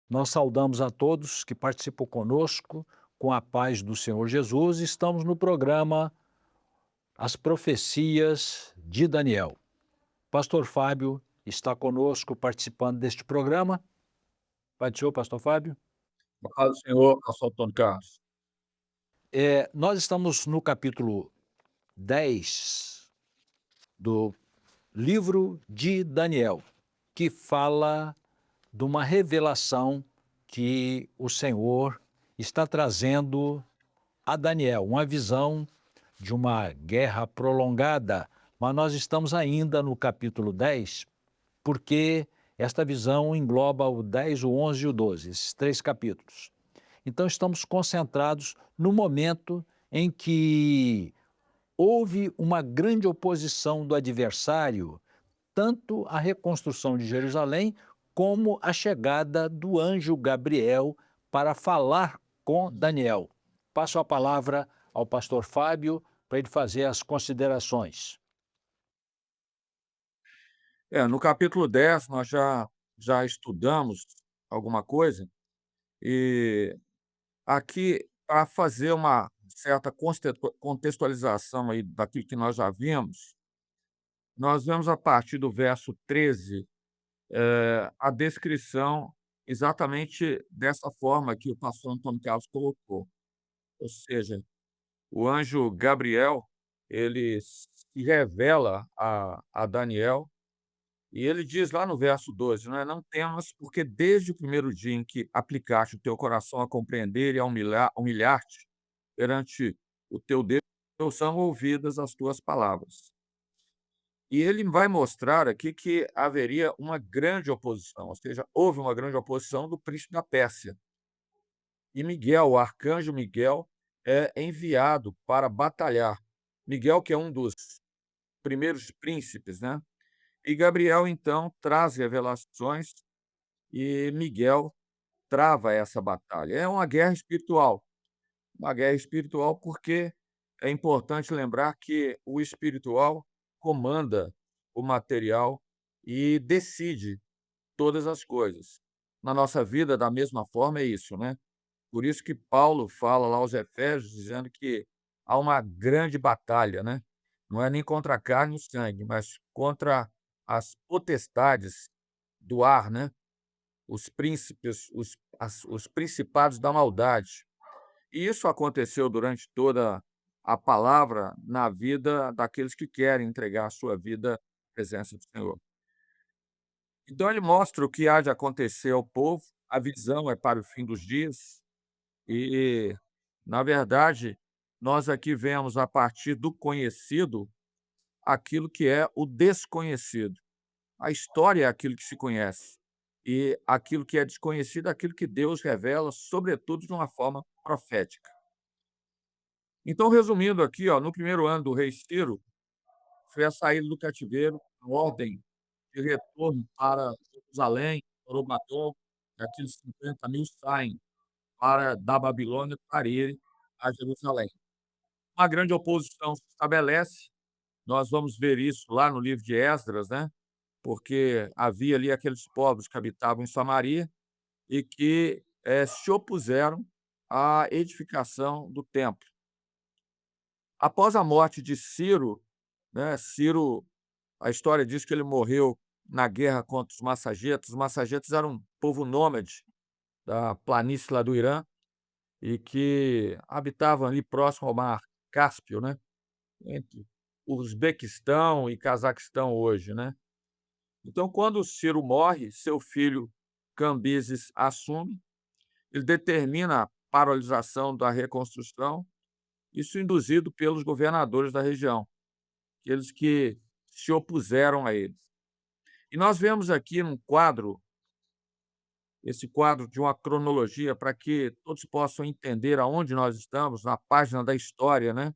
Nós saudamos a todos que participam conosco, com a paz do Senhor Jesus. Estamos no programa As Profecias de Daniel. Pastor Fábio está conosco participando deste programa. Pai do Senhor, Pastor Fábio. Paz do Senhor, pastor Antônio Carlos. Nós estamos no capítulo 10 do livro de Daniel, que fala de uma revelação que o Senhor está trazendo a Daniel, uma visão de uma guerra prolongada, mas nós estamos ainda no capítulo 10, porque esta visão engloba o 10, o 11 e o 12, esses 3 capítulos. Então estamos concentrados no momento em que houve uma grande oposição do adversário, tanto à reconstrução de Jerusalém, como a chegada do anjo Gabriel para falar com Daniel. Passo a palavra ao pastor Fábio para ele fazer as considerações. No capítulo 10 nós já estudamos alguma coisa, e aqui, para fazer uma certa contextualização aí daquilo que nós já vimos, nós vemos a partir do verso 13, a descrição exatamente dessa forma que o pastor Antônio Carlos colocou. Ou seja, o anjo Gabriel, ele se revela a Daniel. E ele diz lá no verso 12, né: "Não temas, porque desde o primeiro dia em que aplicaste o teu coração a compreender e a humilhar-te perante o teu Deus, são ouvidas as tuas palavras". E ele vai mostrar aqui que haveria uma grande oposição, ou seja, houve uma grande oposição do príncipe da Pérsia. E Miguel, o arcanjo Miguel, é enviado para batalhar. Miguel, que é um dos primeiros príncipes, né? E Gabriel, então, traz revelações e Miguel trava essa batalha. É uma guerra espiritual porque é importante lembrar que o espiritual comanda o material e decide todas as coisas. Na nossa vida, da mesma forma, é isso, né? Por isso que Paulo fala lá aos Efésios, dizendo que há uma grande batalha, né? Não é nem contra a carne e o sangue, mas contra as potestades do ar, né? Os príncipes, os principados da maldade. E isso aconteceu durante toda a palavra na vida daqueles que querem entregar a sua vida à presença do Senhor. Então ele mostra o que há de acontecer ao povo, a visão é para o fim dos dias, e, na verdade, nós aqui vemos a partir do conhecido aquilo que é o desconhecido. A história é aquilo que se conhece, e aquilo que é desconhecido é aquilo que Deus revela, sobretudo de uma forma profética. Então, resumindo aqui, ó, no primeiro ano do rei Ciro, foi a saída do cativeiro, a ordem de retorno para Jerusalém, Zorobabel, e aqueles 50.000 saem da Babilônia para ir a Jerusalém. Uma grande oposição se estabelece, nós vamos ver isso lá no livro de Esdras, né? Porque havia ali aqueles povos que habitavam em Samaria e que se opuseram à edificação do templo. Após a morte de Ciro, né, Ciro, a história diz que ele morreu na guerra contra os massagetas. Os massagetas eram um povo nômade da planície lá do Irã e que habitavam ali próximo ao mar Cáspio, né, entre o Uzbequistão e Cazaquistão hoje, né. Então, quando Ciro morre, seu filho Cambises assume, ele determina a paralisação da reconstrução, isso induzido pelos governadores da região, aqueles que se opuseram a eles. E nós vemos aqui num quadro, esse quadro de uma cronologia para que todos possam entender aonde nós estamos, na página da história, né.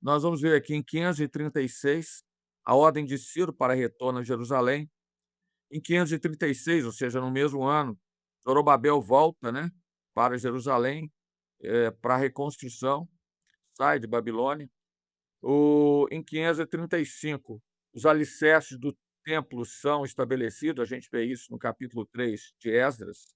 Nós vamos ver aqui em 536 a ordem de Ciro para retorno a Jerusalém. Em 536, ou seja, no mesmo ano, Zorobabel volta, né, para Jerusalém, para a reconstrução, sai de Babilônia. Em 535, os alicerces do templo são estabelecidos, a gente vê isso no capítulo 3 de Esdras.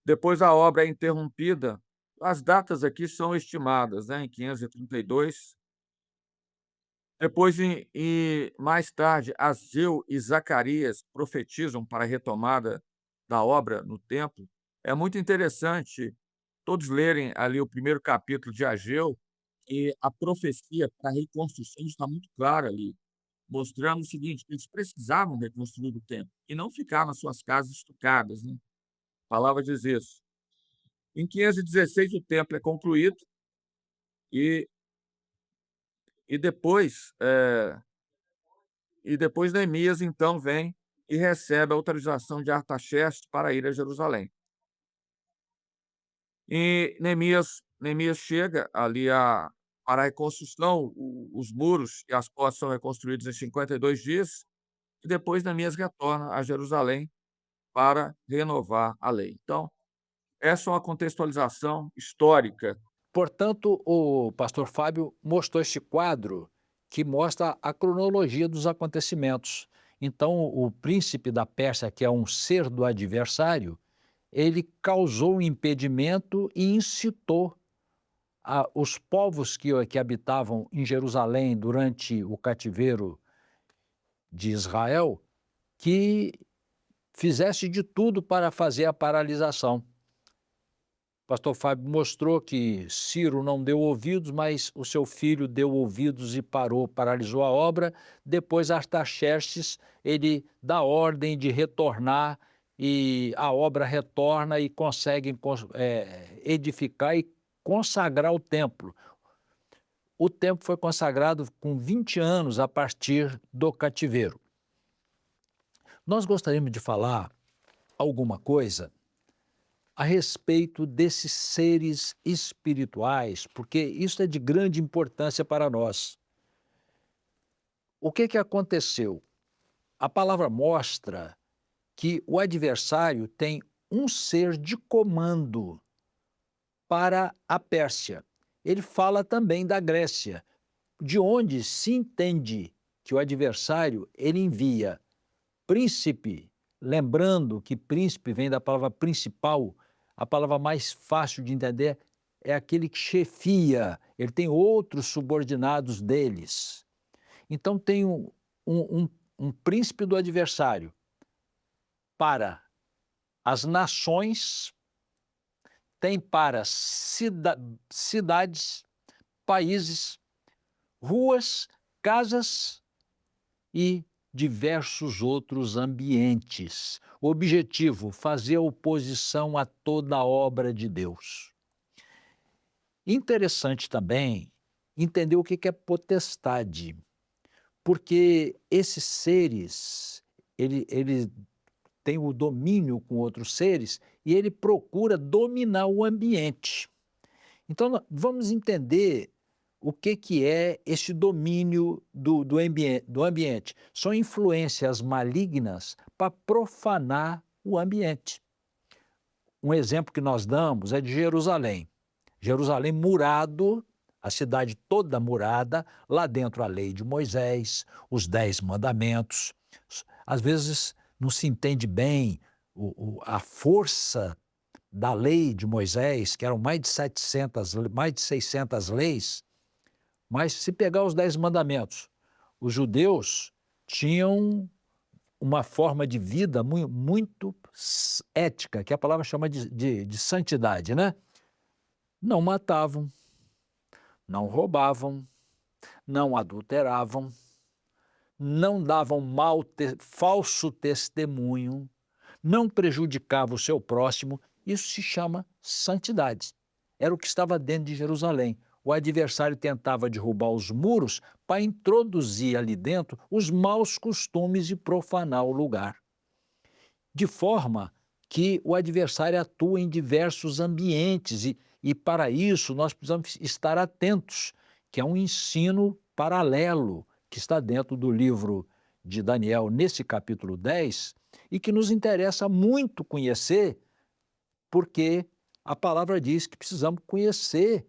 Depois a obra é interrompida, as datas aqui são estimadas, né, em 532. Depois mais tarde, Ageu e Zacarias profetizam para a retomada da obra no templo. É muito interessante todos lerem ali o primeiro capítulo de Ageu, e a profecia para a reconstrução está muito clara ali, mostrando o seguinte: eles precisavam reconstruir o templo e não ficar nas suas casas estucadas, né. A palavra diz isso. Em 516 o templo é concluído e e depois, Neemias então vem e recebe a autorização de Artaxerxes para ir a Jerusalém. E Neemias chega ali para a reconstrução, os muros e as portas são reconstruídos em 52 dias, e depois Neemias retorna a Jerusalém para renovar a lei. Então, essa é uma contextualização histórica. Portanto, o pastor Fábio mostrou este quadro que mostra a cronologia dos acontecimentos. Então, o príncipe da Pérsia, que é um ser do adversário, ele causou um impedimento e incitou os povos que habitavam em Jerusalém durante o cativeiro de Israel que fizesse de tudo para fazer a paralisação. O pastor Fábio mostrou que Ciro não deu ouvidos, mas o seu filho deu ouvidos e parou, paralisou a obra. Depois Artaxerxes, ele dá ordem de retornar e a obra retorna e conseguem edificar e consagrar o templo. O templo foi consagrado com 20 anos a partir do cativeiro. Nós gostaríamos de falar alguma coisa a respeito desses seres espirituais, porque isso é de grande importância para nós. O que aconteceu? A palavra mostra que o adversário tem um ser de comando para a Pérsia. Ele fala também da Grécia, de onde se entende que o adversário ele envia príncipe, lembrando que príncipe vem da palavra principal, a palavra mais fácil de entender é aquele que chefia, ele tem outros subordinados deles. Então tem um príncipe do adversário para as nações, tem para cidades, países, ruas, casas e diversos outros ambientes. O objetivo, fazer oposição a toda a obra de Deus. Interessante também entender o que é potestade, porque esses seres, ele tem o domínio com outros seres e ele procura dominar o ambiente. Então, vamos entender o que é este domínio do ambiente. São influências malignas para profanar o ambiente. Um exemplo que nós damos é de Jerusalém. Jerusalém murado, a cidade toda murada, lá dentro a lei de Moisés, os 10 mandamentos. Às vezes não se entende bem a força da lei de Moisés, que eram mais de 600 leis, mas se pegar os 10 mandamentos, os judeus tinham uma forma de vida muito ética, que a palavra chama de santidade, né? Não matavam, não roubavam, não adulteravam, não davam falso testemunho, não prejudicavam o seu próximo. Isso se chama santidade. Era o que estava dentro de Jerusalém. O adversário tentava derrubar os muros para introduzir ali dentro os maus costumes e profanar o lugar. De forma que o adversário atua em diversos ambientes e para isso nós precisamos estar atentos, que é um ensino paralelo que está dentro do livro de Daniel, nesse capítulo 10, e que nos interessa muito conhecer porque a palavra diz que precisamos conhecer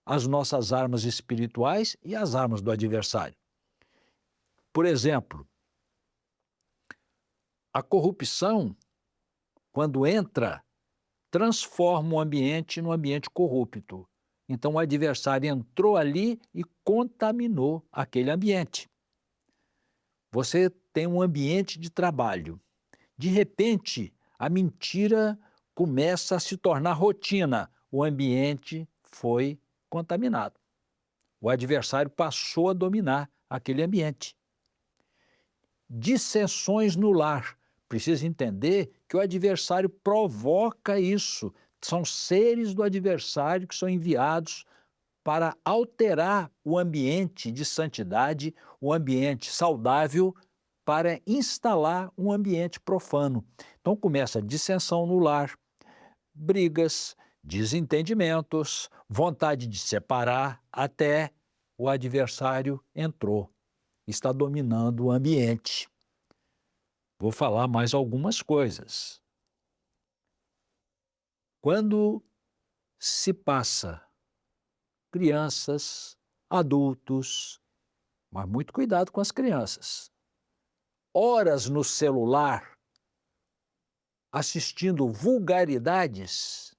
as nossas armas espirituais e as armas do adversário. Por exemplo, a corrupção, quando entra, transforma o ambiente num ambiente corrupto. Então, o adversário entrou ali e contaminou aquele ambiente. Você tem um ambiente de trabalho. De repente, a mentira começa a se tornar rotina. O ambiente foi contaminado. O adversário passou a dominar aquele ambiente. Dissensões no lar. Precisa entender que o adversário provoca isso. São seres do adversário que são enviados para alterar o ambiente de santidade, o ambiente saudável, para instalar um ambiente profano. Então começa a dissensão no lar, brigas, desentendimentos, vontade de separar, até o adversário entrou, está dominando o ambiente. Vou falar mais algumas coisas. Quando se passa crianças, adultos, mas muito cuidado com as crianças, horas no celular, assistindo vulgaridades,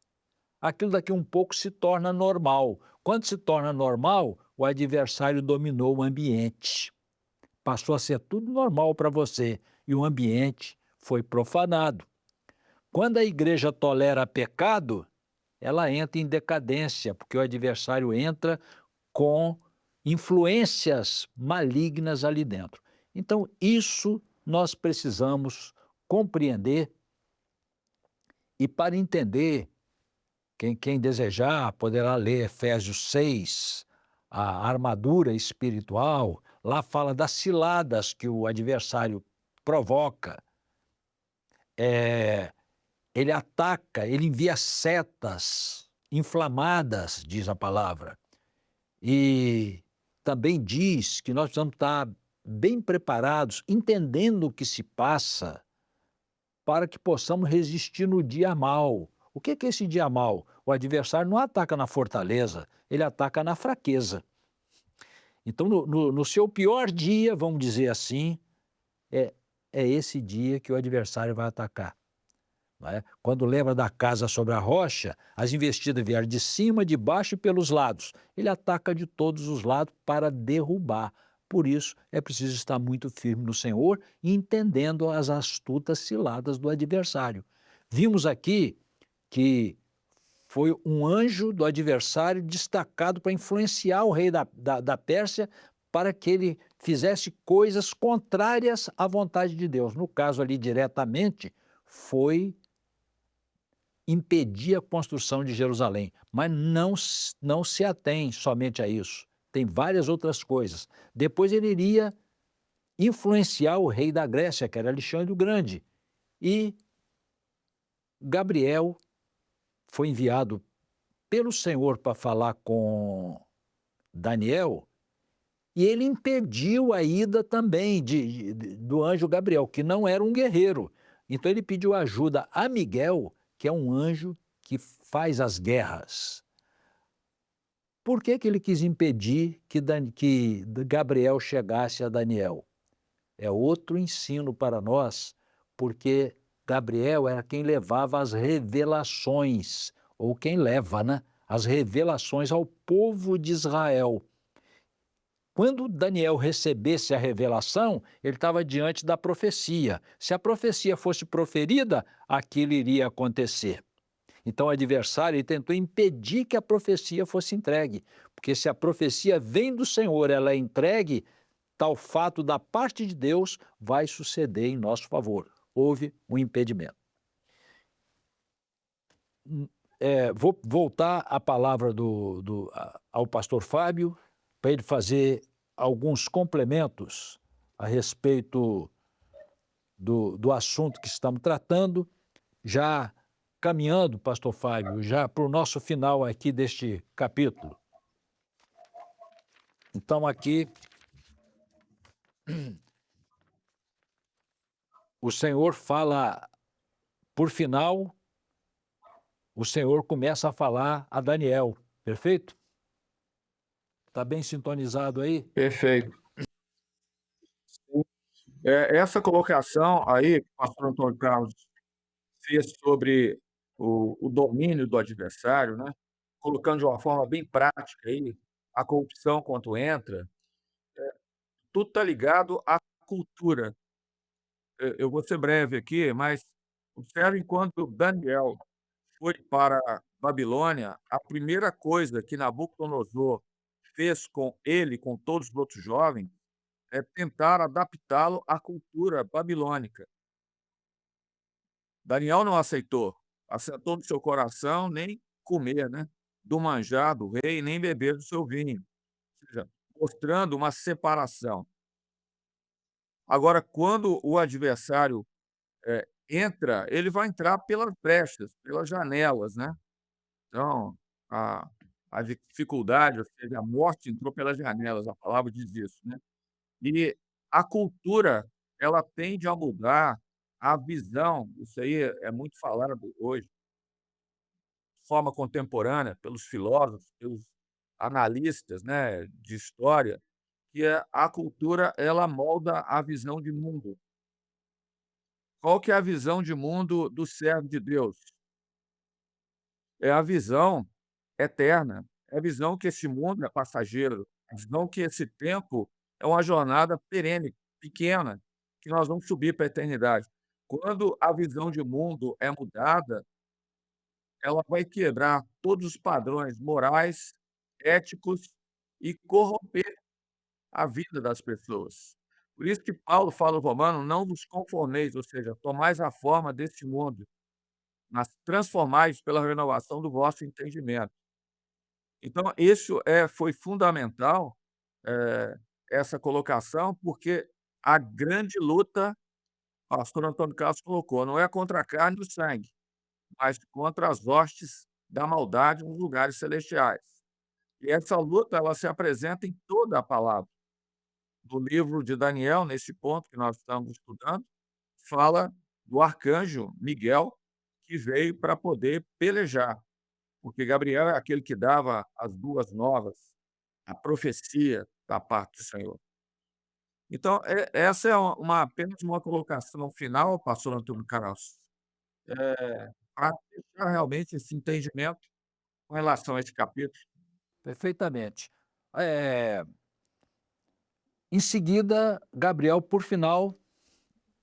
aquilo daqui um pouco se torna normal. Quando se torna normal, o adversário dominou o ambiente. Passou a ser tudo normal para você e o ambiente foi profanado. Quando a igreja tolera pecado, ela entra em decadência, porque o adversário entra com influências malignas ali dentro. Então, isso nós precisamos compreender, e para entender, quem desejar poderá ler Efésios 6, a armadura espiritual. Lá fala das ciladas que o adversário provoca. Ele ataca, ele envia setas inflamadas, diz a palavra. E também diz que nós precisamos estar bem preparados, entendendo o que se passa, para que possamos resistir no dia mal. O que é esse dia mal? O adversário não ataca na fortaleza, ele ataca na fraqueza. Então, no seu pior dia, vamos dizer assim, é esse dia que o adversário vai atacar. Não é? Quando lembra da casa sobre a rocha, as investidas vieram de cima, de baixo e pelos lados. Ele ataca de todos os lados para derrubar. Por isso, é preciso estar muito firme no Senhor e entendendo as astutas ciladas do adversário. Vimos aqui que foi um anjo do adversário destacado para influenciar o rei da Pérsia para que ele fizesse coisas contrárias à vontade de Deus. No caso ali, diretamente, foi impedir a construção de Jerusalém, mas não se atém somente a isso. Tem várias outras coisas. Depois ele iria influenciar o rei da Grécia, que era Alexandre o Grande. E Gabriel foi enviado pelo Senhor para falar com Daniel, e ele impediu a ida também do anjo Gabriel, que não era um guerreiro. Então ele pediu ajuda a Miguel, que é um anjo que faz as guerras. Por que ele quis impedir que Gabriel chegasse a Daniel? É outro ensino para nós, porque Gabriel era quem levava as revelações, ou quem leva, né, as revelações ao povo de Israel. Quando Daniel recebesse a revelação, ele estava diante da profecia. Se a profecia fosse proferida, aquilo iria acontecer. Então o adversário tentou impedir que a profecia fosse entregue, porque se a profecia vem do Senhor, ela é entregue, tal fato da parte de Deus vai suceder em nosso favor. Houve um impedimento. Vou voltar a palavra ao pastor Fábio, para ele fazer alguns complementos a respeito do assunto que estamos tratando, já caminhando, pastor Fábio, já para o nosso final aqui deste capítulo. Então, aqui, o Senhor fala, por final, o Senhor começa a falar a Daniel, perfeito? Está bem sintonizado aí? Perfeito. Essa colocação aí que o pastor Antônio Carlos fez sobre o domínio do adversário, né, colocando de uma forma bem prática aí, a corrupção quando entra, tudo está ligado à cultura. Eu vou ser breve aqui, mas observem quando Daniel foi para a Babilônia, a primeira coisa que Nabucodonosor fez com ele, com todos os outros jovens, é tentar adaptá-lo à cultura babilônica. Daniel não aceitou, assentou no seu coração nem comer, né, do manjar do rei, nem beber do seu vinho, ou seja, mostrando uma separação. Agora, quando o adversário, entra, ele vai entrar pelas brechas, pelas janelas, né. Então, a a dificuldade, ou seja, a morte entrou pelas janelas, a palavra diz isso, né. E a cultura, ela tende a mudar a visão, isso aí é muito falado hoje, de forma contemporânea, pelos filósofos, pelos analistas, né, de história, que a cultura, ela molda a visão de mundo. Qual que é a visão de mundo do servo de Deus? É a visão eterna, é a visão que esse mundo é passageiro, a visão que esse tempo é uma jornada perene, pequena, que nós vamos subir para a eternidade. Quando a visão de mundo é mudada, ela vai quebrar todos os padrões morais, éticos e corromper a vida das pessoas. Por isso que Paulo fala aos Romanos: "Não vos conformeis", ou seja, tomais a forma deste mundo, mas transformais pela renovação do vosso entendimento. Então isso foi fundamental, eh, essa colocação, porque a grande luta, o pastor Antônio Carlos colocou, não é contra a carne e o sangue, mas contra as hostes da maldade nos lugares celestiais. E essa luta, ela se apresenta em toda a palavra. Do livro de Daniel, nesse ponto que nós estamos estudando, fala do arcanjo Miguel, que veio para poder pelejar, porque Gabriel é aquele que dava as boas novas, a profecia da parte do Senhor. Então, essa é apenas uma colocação final, pastor Antônio Carlos, para deixar realmente esse entendimento com relação a esse capítulo. Perfeitamente. Eh, Em seguida, Gabriel, por final,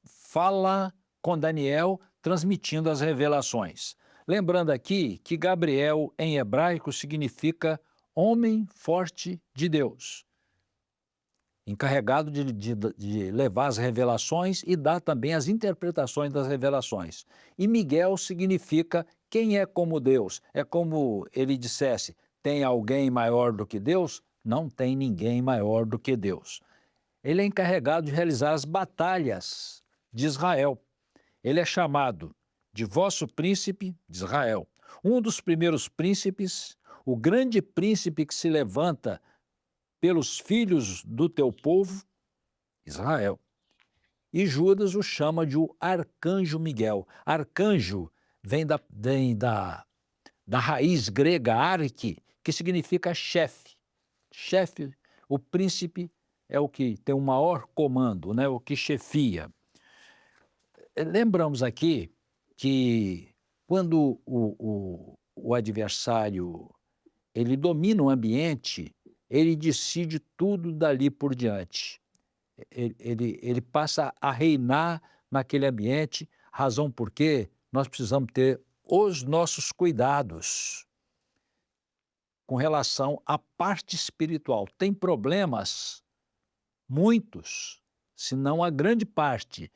fala com Daniel, transmitindo as revelações. Lembrando aqui que Gabriel, em hebraico, significa homem forte de Deus, encarregado de levar as revelações e dar também as interpretações das revelações. E Miguel significa quem é como Deus. É como ele dissesse: tem alguém maior do que Deus? Não tem ninguém maior do que Deus. Ele é encarregado de realizar as batalhas de Israel. Ele é chamado de vosso príncipe de Israel. Um dos primeiros príncipes, o grande príncipe que se levanta pelos filhos do teu povo, Israel. E Judas o chama de o arcanjo Miguel. Arcanjo vem da raiz grega arque, que significa chefe. Chefe, o príncipe é o que tem o maior comando, né? O que chefia. Lembramos aqui que quando o adversário ele domina o ambiente, ele decide tudo dali por diante. Ele passa a reinar naquele ambiente, razão por que nós precisamos ter os nossos cuidados com relação à parte espiritual. Tem problemas, muitos, se não a grande parte,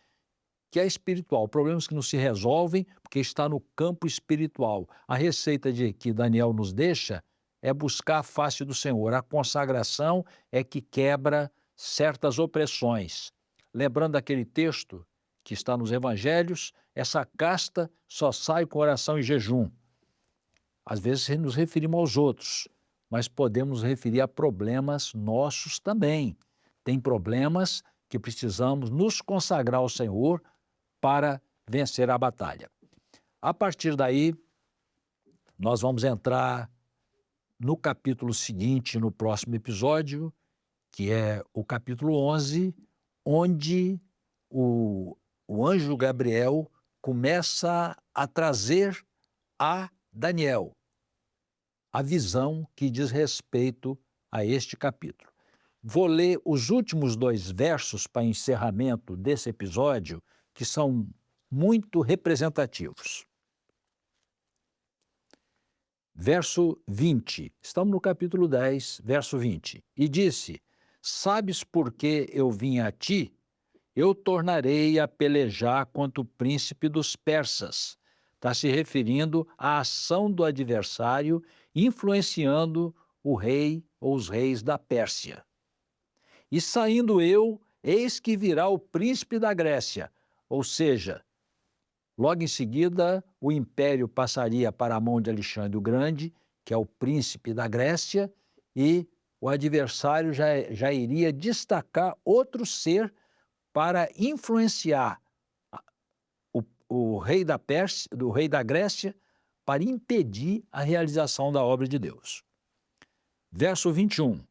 que é espiritual, problemas que não se resolvem porque está no campo espiritual. A receita que Daniel nos deixa é buscar a face do Senhor. A consagração é que quebra certas opressões. Lembrando aquele texto que está nos evangelhos, essa casta só sai com oração e jejum. Às vezes nos referimos aos outros, mas podemos nos referir a problemas nossos também. Tem problemas que precisamos nos consagrar ao Senhor para vencer a batalha. A partir daí, Nós vamos entrar no capítulo seguinte, no próximo episódio, que é o capítulo 11, onde o, o anjo Gabriel começa a trazer a Daniel a visão que diz respeito a este capítulo. Vou ler os últimos 2 versos para encerramento desse episódio, que são muito representativos. Verso 20, estamos no capítulo 10, verso 20. E disse: Sabes por que eu vim a ti? Eu tornarei a pelejar contra o príncipe dos persas. Está se referindo à ação do adversário influenciando o rei ou os reis da Pérsia. E saindo eu, eis que virá o príncipe da Grécia, ou seja, logo em seguida, o império passaria para a mão de Alexandre o Grande, que é o príncipe da Grécia, e o adversário já iria destacar outro ser para influenciar o rei da Pérsia, do rei da Grécia, para impedir a realização da obra de Deus. Verso 21.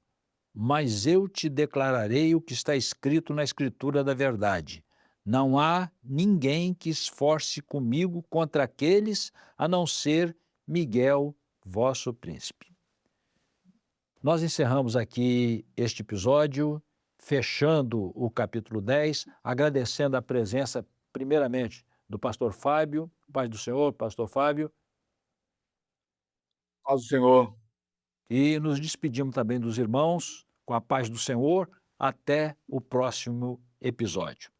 Mas eu te declararei o que está escrito na Escritura da verdade. Não há ninguém que esforce comigo contra aqueles, a não ser Miguel, vosso príncipe. Nós encerramos aqui este episódio, fechando o capítulo 10, agradecendo a presença, primeiramente, do pastor Fábio, paz do Senhor, pastor Fábio, Paz do Senhor. e nos despedimos também dos irmãos, com a paz do Senhor, até o próximo episódio.